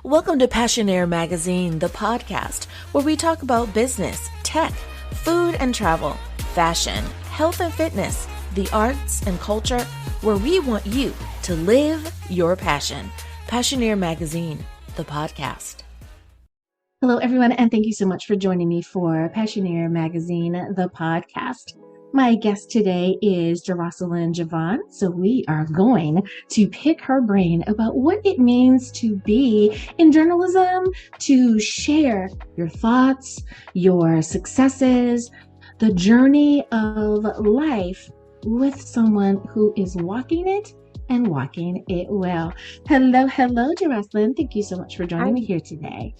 Welcome to Passionaire Magazine, the podcast where we talk about business, tech, food and travel, fashion, health and fitness, the arts and culture, where we want you to live your passion. Passionaire Magazine, the podcast. Hello, everyone, and thank you so much for joining me for Passionaire Magazine, the podcast. My guest today is Jeroslyn Jovonn, so we are going to pick her brain about what it means to be in journalism, to share your thoughts, your successes, the journey of life with someone who is walking it and walking it well. Hello, Jeroslyn. Thank you so much for joining me here today.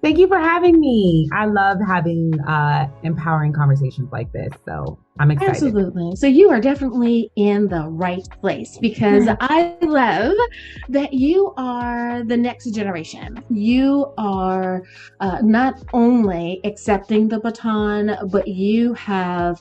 Thank you for having me. I love having empowering conversations like this, so I'm excited. Absolutely. So you are definitely in the right place because I love that you are the next generation. You are not only accepting the baton, but you have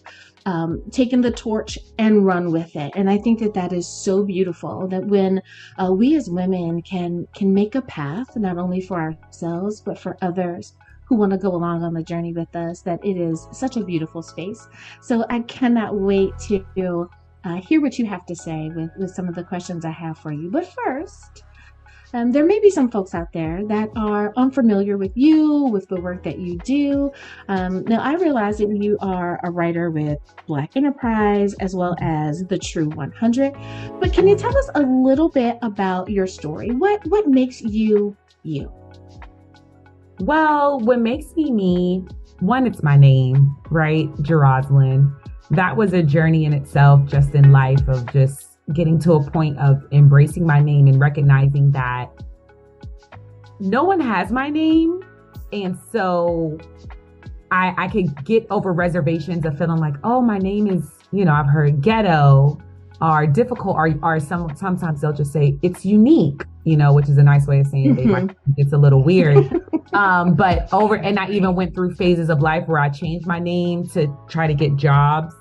taken the torch and run with it. And I think that that is so beautiful that when we as women can make a path, not only for ourselves, but for others who want to go along on the journey with us, that it is such a beautiful space. So I cannot wait to hear what you have to say with some of the questions I have for you. But first, there may be some folks out there that are unfamiliar with you, with the work that you do. Now, I realize that you are a writer with Black Enterprise as well as The True 100. But can you tell us a little bit about your story? What makes you you? Well, what makes me me, one, it's my name, right? Jeroslyn. That was a journey in itself, just in life, of just getting to a point of embracing my name and recognizing that no one has my name. And so I could get over reservations of feeling like, oh, my name is, I've heard ghetto or difficult, or sometimes they'll just say it's unique, which is a nice way of saying they might think it's a little weird. But I even went through phases of life where I changed my name to try to get jobs.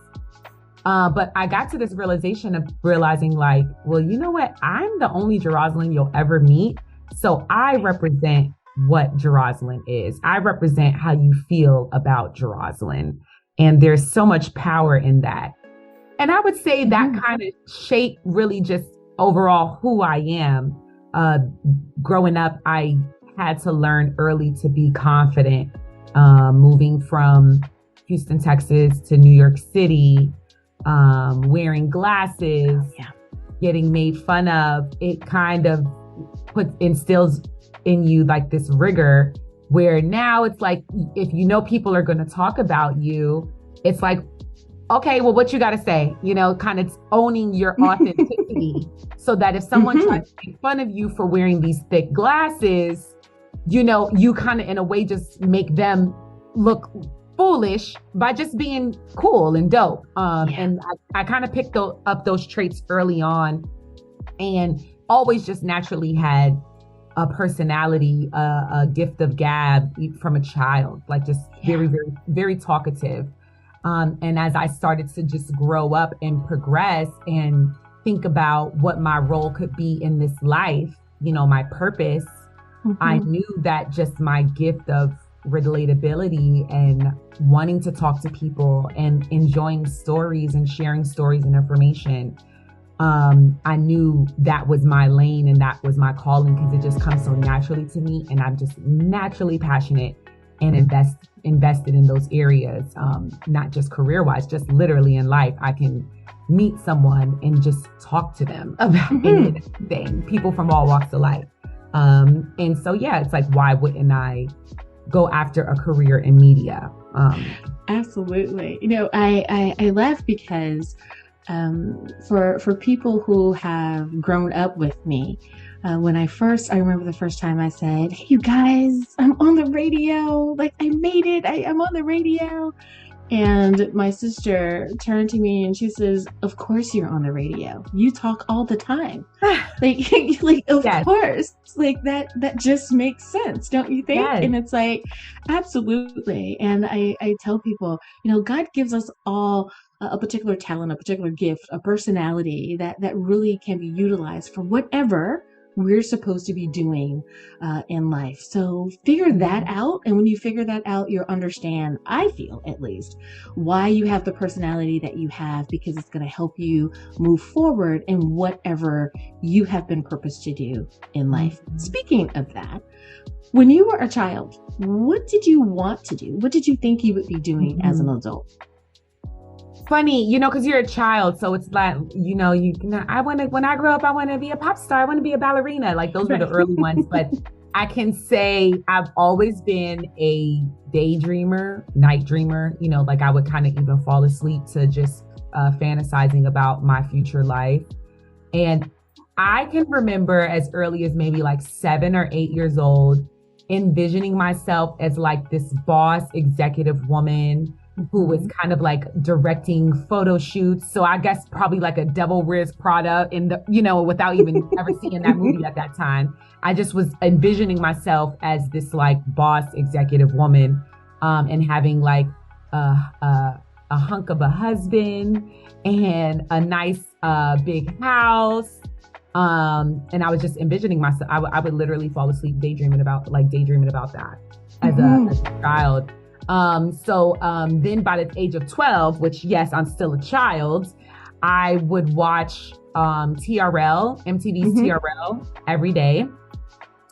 But I got to this realization of realizing like, well, you know what? I'm the only Jeroslyn you'll ever meet. So I represent what Jeroslyn is. I represent how you feel about Jeroslyn. And there's so much power in that. And I would say that kind of shaped really just overall who I am. Growing up, I had to learn early to be confident. Moving from Houston, Texas to New York City, wearing glasses, getting made fun of, it kind of instills in you like this rigor where now it's like, if people are going to talk about you, it's like, okay, well, what you got to say, kind of owning your authenticity so that if someone tries to make fun of you for wearing these thick glasses, you kind of in a way just make them look foolish by just being cool and dope. And I kind of picked up those traits early on and always just naturally had a personality, a gift of gab from a child, like just very, very, very talkative. And as I started to just grow up and progress and think about what my role could be in this life, my purpose, I knew that just my gift of relatability and wanting to talk to people and enjoying stories and sharing stories and information. I knew that was my lane and that was my calling because it just comes so naturally to me. And I'm just naturally passionate and invested in those areas, not just career-wise, just literally in life. I can meet someone and just talk to them about anything, people from all walks of life. And so, it's like, why wouldn't I go after a career in media? Absolutely. I laugh because for people who have grown up with me, I remember the first time I said, hey, you guys, I'm on the radio. Like, I made it. I'm on the radio. And my sister turned to me and she says, of course you're on the radio. You talk all the time. Of course. Like that just makes sense, don't you think? Yes. And it's like, absolutely. And I tell people, God gives us all a particular talent, a particular gift, a personality that really can be utilized for whatever we're supposed to be doing in life. So figure that out. And when you figure that out, you'll understand, I feel at least, why you have the personality that you have, because it's going to help you move forward in whatever you have been purposed to do in life. Speaking of that, when you were a child, what did you want to do? What did you think you would be doing as an adult? Funny, because you're a child, so it's like, when I grow up, I want to be a pop star. I want to be a ballerina. Like those were the early ones. But I can say I've always been a daydreamer, night dreamer. Like I would kind of even fall asleep to just fantasizing about my future life. And I can remember as early as maybe like 7 or 8 years old, envisioning myself as like this boss executive woman who was kind of like directing photo shoots. So I guess probably like a Devil Wears Prada without even ever seeing that movie at that time. I just was envisioning myself as this like boss executive woman, and having like a hunk of a husband and a nice big house. And I was just envisioning myself. I would literally fall asleep daydreaming about that as a child. Then by the age of 12, which yes, I'm still a child, I would watch TRL, MTV's TRL every day.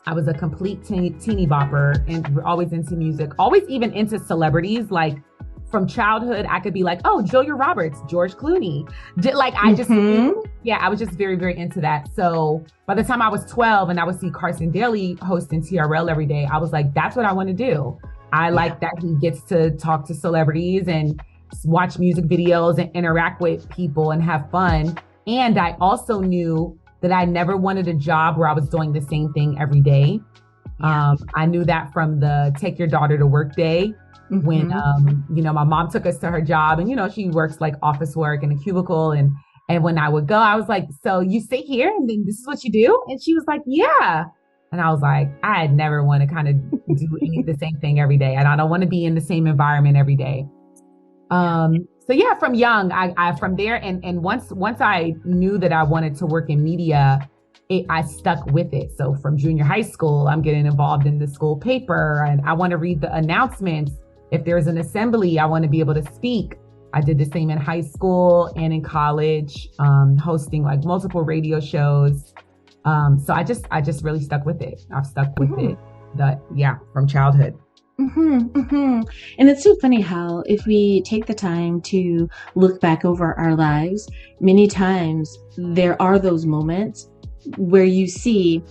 I was a complete teeny bopper and always into music, always even into celebrities. Like from childhood, I could be like, oh, Julia Roberts, George Clooney. I was just very, very into that. So by the time I was 12 and I would see Carson Daly hosting TRL every day, I was like, that's what I want to do. I like that he gets to talk to celebrities and watch music videos and interact with people and have fun. And I also knew that I never wanted a job where I was doing the same thing every day. I knew that from the Take Your Daughter to Work day when, my mom took us to her job and, she works like office work in a cubicle. And when I would go, I was like, so you sit here and then this is what you do? And she was like, yeah. And I was like, I never want to kind of do the same thing every day. And I don't want to be in the same environment every day. So yeah, from young, I from there. And once I knew that I wanted to work in media, I stuck with it. So from junior high school, I'm getting involved in the school paper and I want to read the announcements. If there's an assembly, I want to be able to speak. I did the same in high school and in college, hosting like multiple radio shows. So I just really stuck with it. I've stuck with it from childhood. And it's so funny how if we take the time to look back over our lives, many times there are those moments where you see,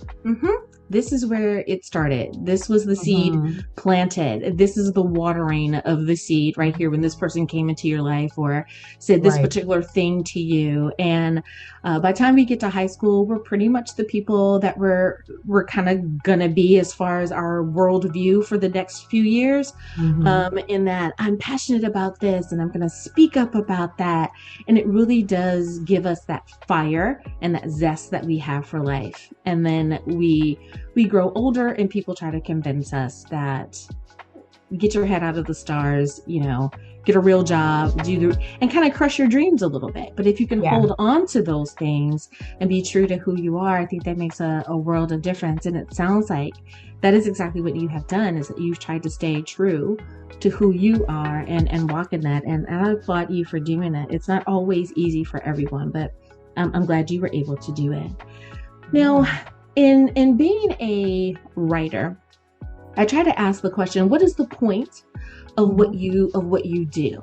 this is where it started. This was the seed planted. This is the watering of the seed right here when this person came into your life or said this particular thing to you. And by the time we get to high school, we're pretty much the people that we're kind of gonna be as far as our worldview for the next few years. In that I'm passionate about this and I'm gonna speak up about that. And it really does give us that fire and that zest that we have for life. And then we grow older and people try to convince us that get your head out of the stars, get a real job, and kind of crush your dreams a little bit. But if you can hold on to those things and be true to who you are, I think that makes a world of difference. And it sounds like that is exactly what you have done, is that you've tried to stay true to who you are and walk in that. And I applaud you for doing it. It's not always easy for everyone, but I'm glad you were able to do it. Now, in being a writer, I try to ask the question, what is the point of what you do?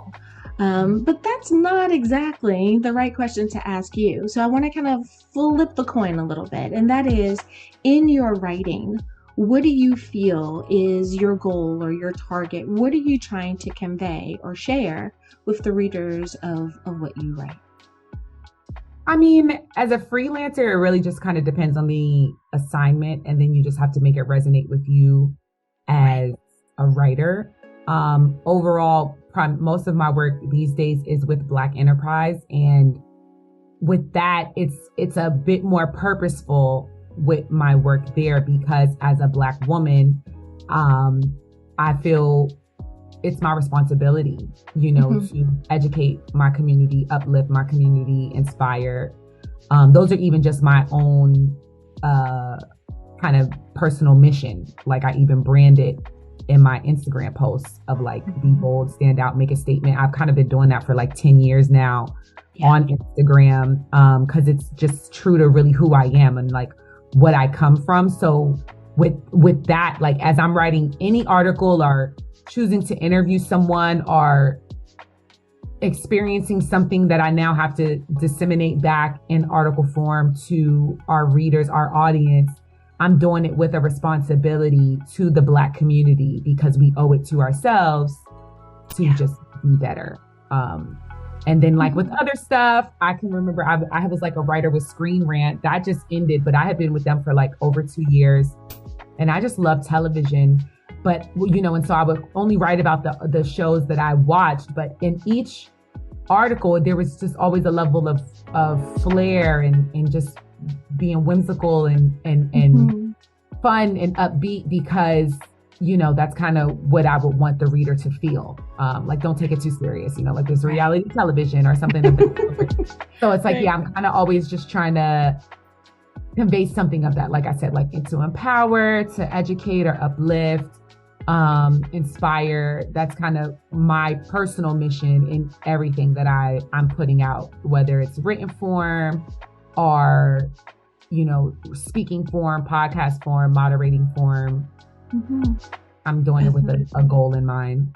But that's not exactly the right question to ask you. So I want to kind of flip the coin a little bit. And that is, in your writing, what do you feel is your goal or your target? What are you trying to convey or share with the readers of what you write? I mean, as a freelancer, it really just kind of depends on the assignment, and then you just have to make it resonate with you as a writer. Overall, most of my work these days is with Black enterprise, and with that, it's a bit more purposeful with my work there, because as a Black woman, I feel it's my responsibility, to educate my community, uplift my community, inspire. Those are even just my own kind of personal mission. Like I even brand it in my Instagram posts of like, be bold, stand out, make a statement. I've kind of been doing that for like 10 years now on Instagram, because it's just true to really who I am and like what I come from. So with that, like as I'm writing any article or choosing to interview someone or experiencing something that I now have to disseminate back in article form to our readers, our audience, I'm doing it with a responsibility to the Black community because we owe it to ourselves to just be better. And then like with other stuff, I can remember I was like a writer with Screen Rant that just ended, but I had been with them for like over 2 years and I just love television. But, you know, and so I would only write about the shows that I watched, but in each article, there was just always a level of flair and just being whimsical and fun and upbeat because, you know, that's kind of what I would want the reader to feel. Like, don't take it too serious, you know, like there's reality television or something. So it's like, yeah, I'm kind of always just trying to convey something of that. Like I said, like to empower, to educate or uplift, inspire. That's kind of my personal mission in everything that I'm putting out, whether it's written form or, you know, speaking form, podcast form, moderating form. I'm doing it with a goal in mind.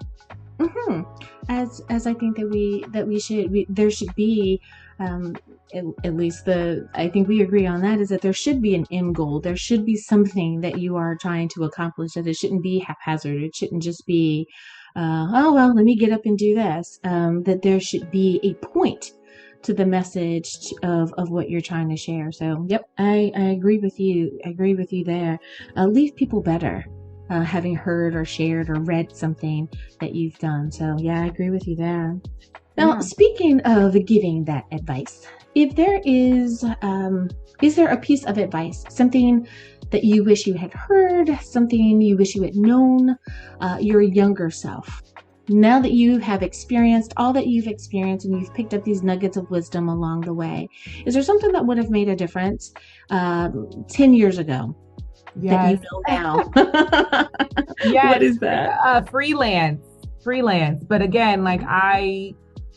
As I think there should be, at least I think we agree on that, is that there should be an end goal. There should be something that you are trying to accomplish, that it shouldn't be haphazard. It shouldn't just be, oh, well, let me get up and do this. That there should be a point to the message of what you're trying to share. So, yep, I agree with you. I agree with you there. Leave people better, having heard or shared or read something that you've done. So, yeah, I agree with you there. Now, speaking of giving that advice, if there is there a piece of advice, something that you wish you had heard, something you wish you had known, your younger self? Now that you have experienced all that you've experienced and you've picked up these nuggets of wisdom along the way, is there something that would have made a difference 10 years ago that you know now? What is that? Freelance. But again, like I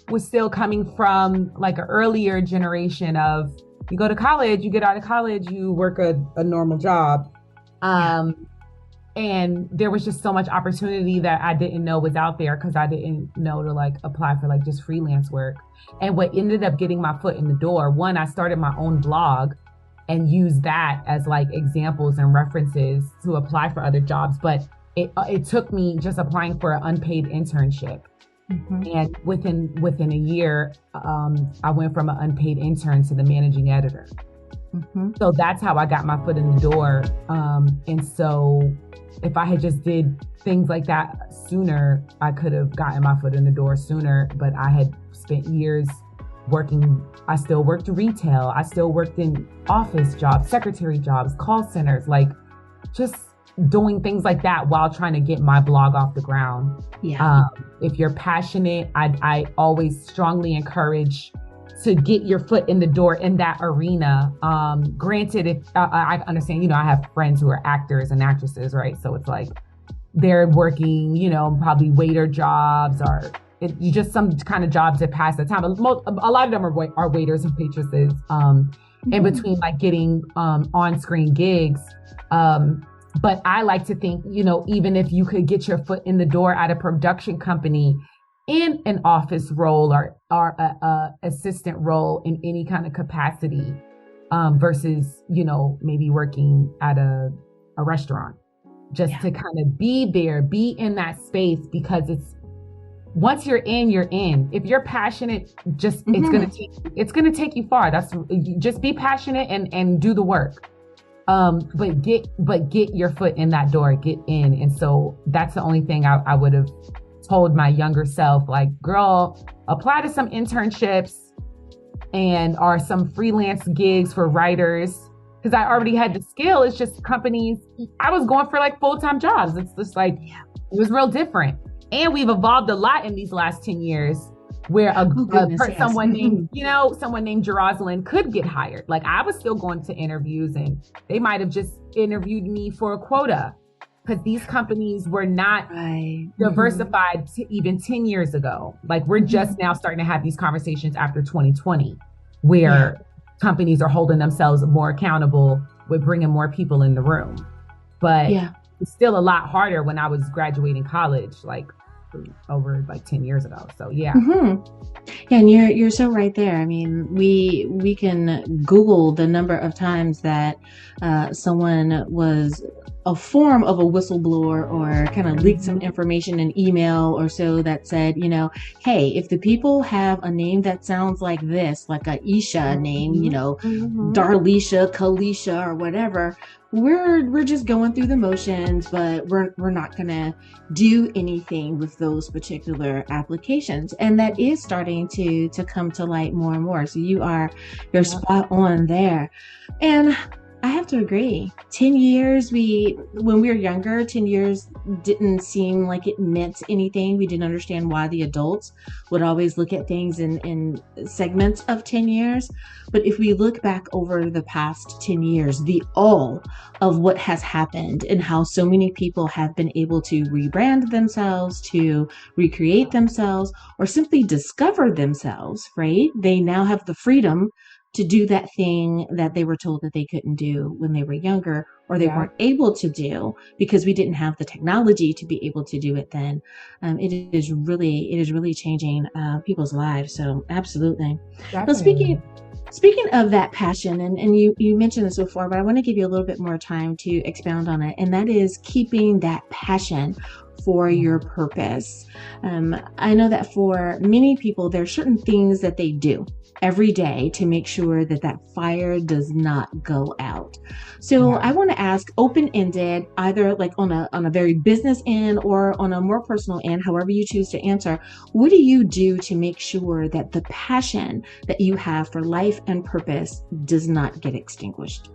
was still coming from like an earlier generation of you go to college, you get out of college, you work a normal job. And there was just so much opportunity that I didn't know was out there because I didn't know to like apply for like just freelance work. And what ended up getting my foot in the door, one, I started my own blog and used that as like examples and references to apply for other jobs. But it took me just applying for an unpaid internship. And within a year, I went from an unpaid intern to the managing editor. So that's how I got my foot in the door. And so if I had just did things like that sooner, I could have gotten my foot in the door sooner. But I had spent years working. I still worked retail. I still worked in office jobs, secretary jobs, call centers, like just doing things like that while trying to get my blog off the ground. If you're passionate, I always strongly encourage to get your foot in the door in that arena. Granted, if I understand, you know, I have friends who are actors and actresses, right? So it's like they're working, you know, probably waiter jobs or just some kind of jobs that pass the time. A lot of them are waiters and waitresses in between like getting on-screen gigs. But I like to think, you know, even if you could get your foot in the door at a production company in an office role or a assistant role in any kind of capacity, versus, you know, maybe working at a restaurant, just to kind of be there, be in that space, because it's, once you're in, you're in. If you're passionate, just, it's going to take you far. Just be passionate and do the work. But get your foot in that door, get in. And so that's the only thing I would have told my younger self, like, girl, apply to some internships or some freelance gigs for writers. Cause I already had the skill. It's just companies, I was going for like full-time jobs. It's just like, it was real different. And we've evolved a lot in these last 10 years. where Yes. someone named, someone named Jeroslyn could get hired. Like I was still going to interviews and they might have just interviewed me for a quota because these companies were not diversified even 10 years ago. Like we're just now starting to have these conversations after 2020 where companies are holding themselves more accountable with bringing more people in the room. But it's still a lot harder when I was graduating college, like over like 10 years ago. So and you're so right there. I mean, we can Google the number of times that someone was a form of a whistleblower or kind of leaked some information in email or so that said, hey, if the people have a name that sounds like this, like a Isha name, Darlisha, Kalisha, or whatever, we're just going through the motions, but we're not gonna do anything with those particular applications. And that is starting to come to light more and more. So you're spot on there. And I have to agree. 10 years, when we were younger, 10 years didn't seem like it meant anything. We didn't understand why the adults would always look at things in segments of 10 years. But if we look back over the past 10 years, the all of what has happened and how so many people have been able to rebrand themselves, to recreate themselves, or simply discover themselves, right? They now have the freedom to do that thing that they were told that they couldn't do when they were younger, or they weren't able to do because we didn't have the technology to be able to do it then. It is really changing people's lives. So absolutely. Definitely. Well, speaking of that passion, and you mentioned this before, but I want to give you a little bit more time to expound on it, and that is keeping that passion for your purpose. I know that for many people, there are certain things that they do every day to make sure that fire does not go out. So I want to ask open-ended, either like on a very business end or on a more personal end, however you choose to answer. What do you do to make sure that the passion that you have for life and purpose does not get extinguished?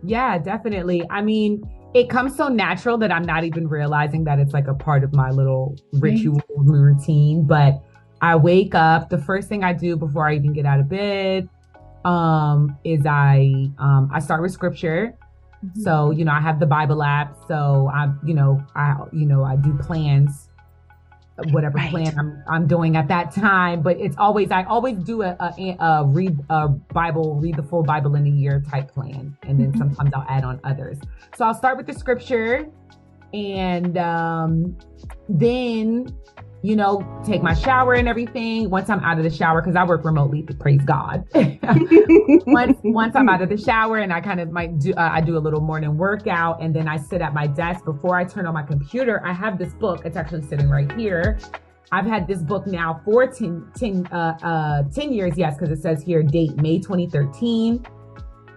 Yeah, definitely. I mean, it comes so natural that I'm not even realizing that it's like a part of my little ritual routine. But I wake up, the first thing I do before I even get out of bed is I start with scripture. So, I have the Bible app. So I do plans, whatever plan I'm doing at that time. But I always do read the full Bible in a year type plan. And then sometimes I'll add on others. So I'll start with the scripture and then take my shower and everything. Once I'm out of the shower, because I work remotely, praise God. once I'm out of the shower and I kind of I do a little morning workout, and then I sit at my desk before I turn on my computer. I have this book. It's actually sitting right here. I've had this book now for 10 years. Yes. Because it says here date May 2013.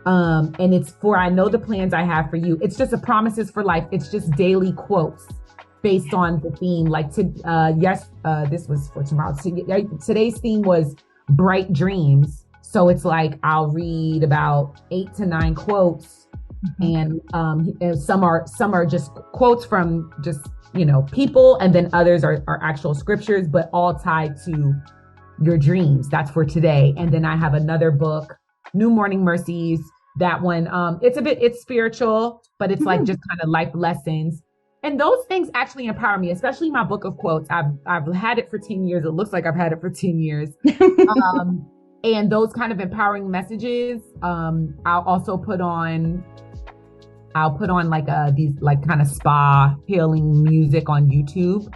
And it's for, I know the plans I have for you. It's just a promises for life. It's just daily quotes based on the theme. Like this was for tomorrow. Today's theme was bright dreams. So it's like, I'll read about 8 to 9 quotes and some are just quotes from just, people. And then others are actual scriptures, but all tied to your dreams. That's for today. And then I have another book, New Morning Mercies. That one, it's spiritual, but it's like just kind of life lessons. And those things actually empower me, especially my book of quotes. I've had it for 10 years. It looks like I've had it for 10 years. And those kind of empowering messages, I'll also put on like these like kind of spa healing music on YouTube.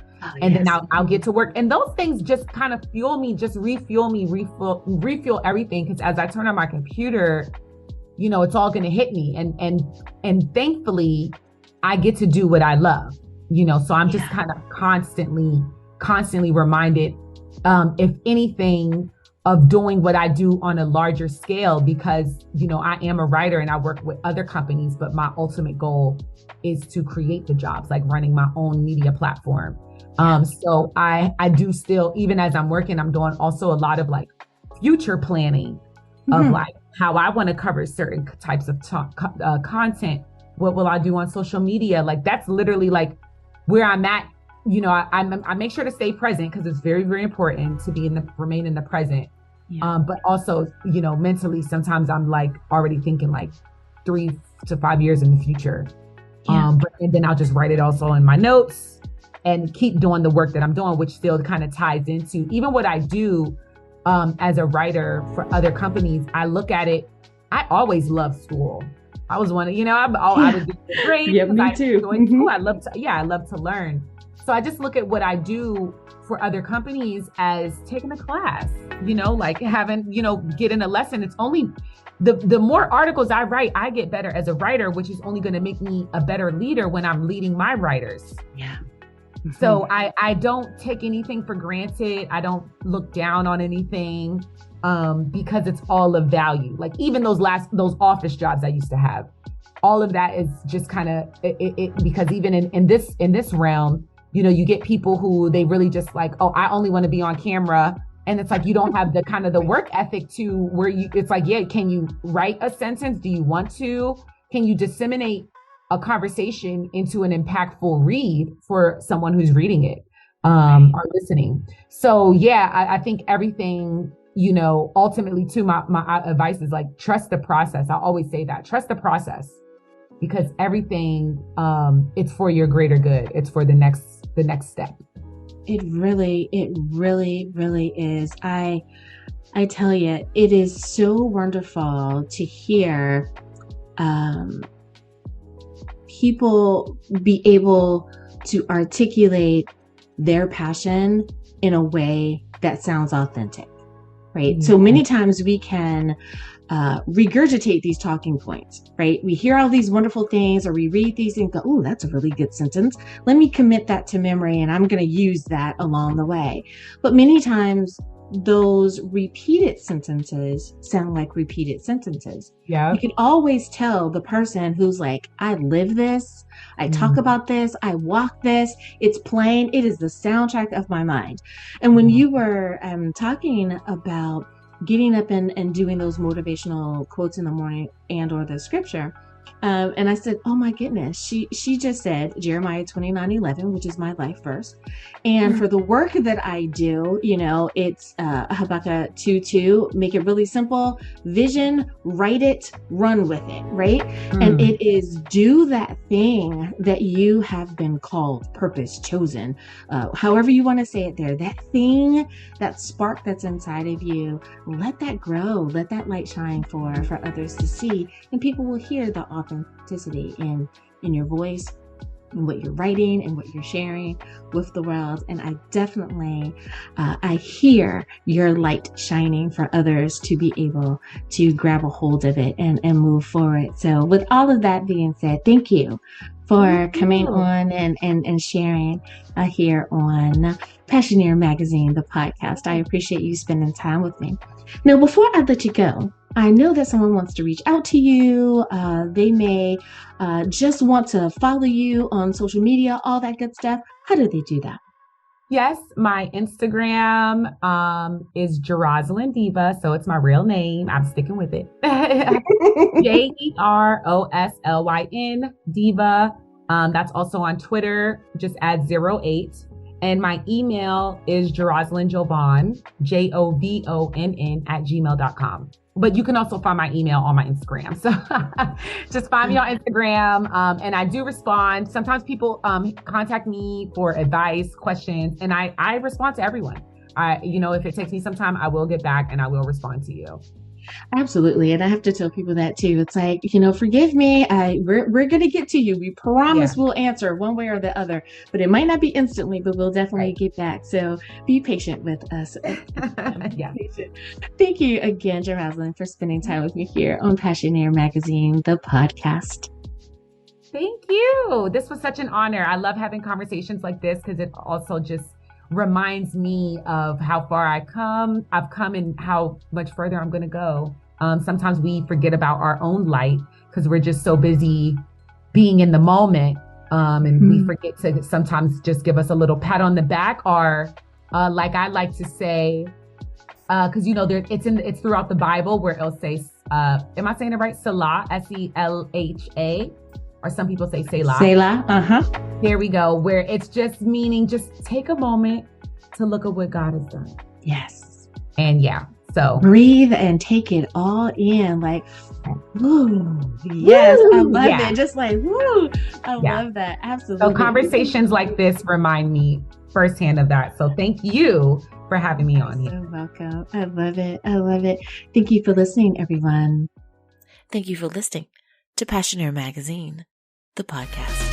And then I'll get to work. And those things just kind of fuel me, just refuel me, refuel everything. Because as I turn on my computer, it's all going to hit me. And thankfully, I get to do what I love, so I'm just kind of constantly reminded, if anything, of doing what I do on a larger scale, because, I am a writer and I work with other companies, but my ultimate goal is to create the jobs, like running my own media platform. So I do still, even as I'm working, I'm doing also a lot of like future planning of like how I want to cover certain types of content. What will I do on social media? Like that's literally like where I'm at I make sure to stay present because it's very, very important to remain in the present. Yeah. But also, mentally, sometimes I'm like already thinking like 3 to 5 years in the future. Yeah. And then I'll just write it also in my notes and keep doing the work that I'm doing, which still kind of ties into even what I do as a writer for other companies. I look at it. I always loved school. I was one of, I would do great. Yeah, me too. School. I love to learn. So I just look at what I do for other companies as taking a class, like having, getting a lesson. It's only the more articles I write, I get better as a writer, which is only going to make me a better leader when I'm leading my writers. Yeah. Mm-hmm. So I don't take anything for granted. I don't look down on anything because it's all of value. Like even those office jobs I used to have, all of that is just kind of it because even in this realm, you get people who they really just like, oh, I only want to be on camera. And it's like, you don't have the kind of the work ethic to where it's like, yeah, can you write a sentence? Do you want to? Can you disseminate a conversation into an impactful read for someone who's reading it or listening? So yeah, I think everything, ultimately too, my advice is like, trust the process. I always say that, trust the process, because everything, it's for your greater good. It's for the next step. It really, really is. I tell you, it is so wonderful to hear people be able to articulate their passion in a way that sounds authentic, right? Mm-hmm. So many times we can regurgitate these talking points, right? We hear all these wonderful things, or we read these things and go, oh, that's a really good sentence. Let me commit that to memory and I'm going to use that along the way. But many times those repeated sentences sound like repeated sentences. Yeah. You can always tell the person who's like, I live this, I talk about this, I walk this, it's plain, it is the soundtrack of my mind. And when you were talking about getting up and doing those motivational quotes in the morning and or the scripture, and I said, oh my goodness, she just said Jeremiah 29:11, which is my life verse. And for the work that I do, it's Habakkuk 2:2, make it really simple, vision, write it, run with it, right? And it is do that thing that you have been called, purpose, chosen, however you want to say it there, that thing, that spark that's inside of you, let that grow, let that light shine for others to see, and people will hear the authenticity in your voice and what you're writing and what you're sharing with the world. And I definitely, I hear your light shining for others to be able to grab a hold of it and move forward. So with all of that being said, thank you for coming on and sharing here on Passioneer Magazine, the podcast. I appreciate you spending time with me. Now, before I let you go, I know that someone wants to reach out to you. They may just want to follow you on social media, all that good stuff. How do they do that? Yes, my Instagram is Jeroslyn Diva, so it's my real name. I'm sticking with it. Jeroslyn Diva. That's also on Twitter. Just add 08. And my email is Jovonn, Jovonn @gmail.com. But you can also find my email on my Instagram. So just find me on Instagram. And I do respond. Sometimes people contact me for advice, questions, and I respond to everyone. If it takes me some time, I will get back and I will respond to you. Absolutely. And I have to tell people that too. It's like, forgive me. We're going to get to you. We promise we'll answer one way or the other, but it might not be instantly, but we'll definitely get back. So be patient with us. Yeah. Thank you again, Jeroslyn, for spending time with me here on Passioneer Magazine, the podcast. Thank you. This was such an honor. I love having conversations like this because it also just reminds me of how far I've come and how much further I'm going to go. Sometimes we forget about our own light because we're just so busy being in the moment. And we forget to sometimes just give us a little pat on the back, or like I like to say, because it's throughout the Bible where it'll say, am I saying it right? Selah, Selah, or some people say Selah. Selah, There we go. Where it's just meaning, just take a moment to look at what God has done. Yes. And so breathe and take it all in. Like, woo. Yes. I love it. Just like, woo. I love that. Absolutely. So conversations like this remind me firsthand of that. So thank you for having me on here. You're welcome. I love it. I love it. Thank you for listening, everyone. Thank you for listening to Passionaire Magazine, the podcast.